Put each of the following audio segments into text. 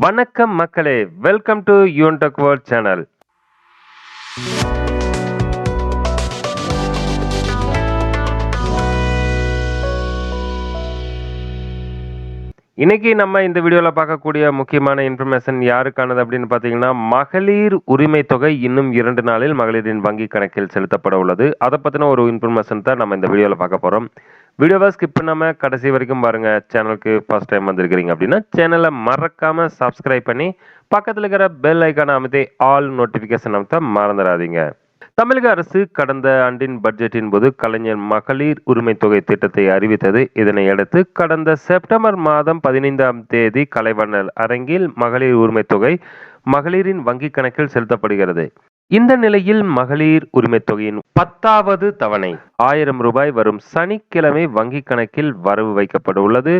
வணக்கம் மக்களே, welcome to யூன்டெக் world channel. இன்னைக்கு நம்ம இந்த வீடியோவில் பார்க்கக்கூடிய முக்கியமான இன்ஃபர்மேஷன் யாருக்கானது அப்படின்னு பார்த்தீங்கன்னா, மகளிர் உரிமை தொகை இன்னும் 2 நாளில் மகளிரின் வங்கி கணக்கில் செலுத்தப்பட உள்ளது. அதை பற்றின ஒரு இன்ஃபர்மேஷன் தான் நம்ம இந்த வீடியோவில் பார்க்க போகிறோம். வீடியோவை ஸ்கிப் பண்ணாமல் கடைசி வரைக்கும் பாருங்கள். சேனலுக்கு ஃபர்ஸ்ட் டைம் வந்திருக்கிறீங்க அப்படின்னா சேனலை மறக்காமல் சப்ஸ்கிரைப் பண்ணி பக்கத்தில் இருக்கிற பெல் ஐக்கானை அமைத்து ஆல் நோட்டிஃபிகேஷன் அமைத்த மறந்துடாதீங்க. தமிழக அரசு கடந்த ஆண்டின் பட்ஜெட்டின் போது கலைஞர் மகளிர் உரிமை தொகை திட்டத்தை அறிவித்தது. இதனையடுத்து கடந்த செப்டம்பர் மாதம் 15ஆம் தேதி கலைவாணர் அரங்கில் மகளிர் உரிமை தொகை மகளிரின் வங்கி கணக்கில் செலுத்தப்படுகிறது. இந்த நிலையில் மகளிர் உரிமை தொகையின் 10வது தவணை 1000 ரூபாய் வரும் சனிக்கிழமை வங்கி கணக்கில் வரவு வைக்கப்பட உள்ளது.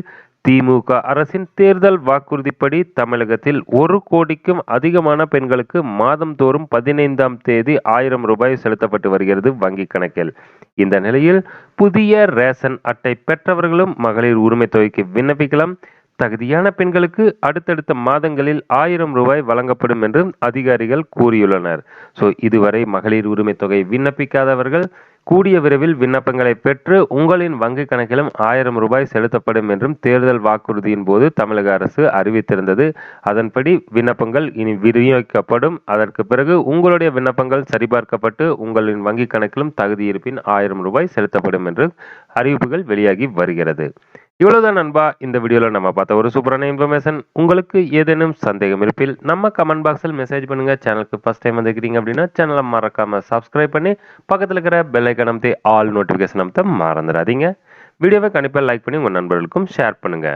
திமுக அரசின் தேர்தல் வாக்குறுதிப்படி தமிழகத்தில் 1 கோடிக்கும் அதிகமான பெண்களுக்கு மாதந்தோறும் 15ஆம் தேதி 1000 ரூபாய் செலுத்தப்பட்டு வருகிறது வங்கி கணக்கில். இந்த நிலையில் புதிய ரேஷன் அட்டை பெற்றவர்களும் மகளிர் உரிமை தொகைக்கு விண்ணப்பிக்கலாம். தகுதியான பெண்களுக்கு அடுத்தடுத்த மாதங்களில் 1000 ரூபாய் வழங்கப்படும் என்று அதிகாரிகள் கூறியுள்ளனர். இதுவரை மகளிர் உரிமை தொகை விண்ணப்பிக்காதவர்கள் கூடிய விரைவில் விண்ணப்பங்களை பெற்று உங்களின் வங்கி கணக்கிலும் 1000 ரூபாய் செலுத்தப்படும் என்றும் தேர்தல் வாக்குறுதியின் போது தமிழக அரசு அறிவித்திருந்தது. அதன்படி விண்ணப்பங்கள் இனி விநியோகிக்கப்படும். அதற்கு பிறகு உங்களுடைய விண்ணப்பங்கள் சரிபார்க்கப்பட்டு உங்களின் வங்கி கணக்கிலும் தகுதி இருப்பின் 1000 ரூபாய் செலுத்தப்படும் என்று அறிவிப்புகள் வெளியாகி வருகிறது. இவ்வளவுதான் நண்பா, இந்த வீடியோவில் நம்ம பார்த்த ஒரு சூப்பரான இன்ஃபர்மேஷன். உங்களுக்கு ஏதேனும் சந்தேகம் இருப்பில் நம்ம கமெண்ட் பாக்ஸில் மெசேஜ் பண்ணுங்க. சேனலுக்கு ஃபர்ஸ்ட் டைம் வந்துக்கிறீங்க அப்படின்னா சேனலை மறக்காம சப்ஸ்கிரைப் பண்ணி பக்கத்தில் இருக்கிற பெல் ஐக்கான் அமைத்து ஆல் நோட்டிஃபிகேஷன் அமைத்த மறந்துடாதீங்க. வீடியோவை கண்டிப்பாக லைக் பண்ணி உங்கள் நண்பர்களுக்கும் ஷேர் பண்ணுங்க.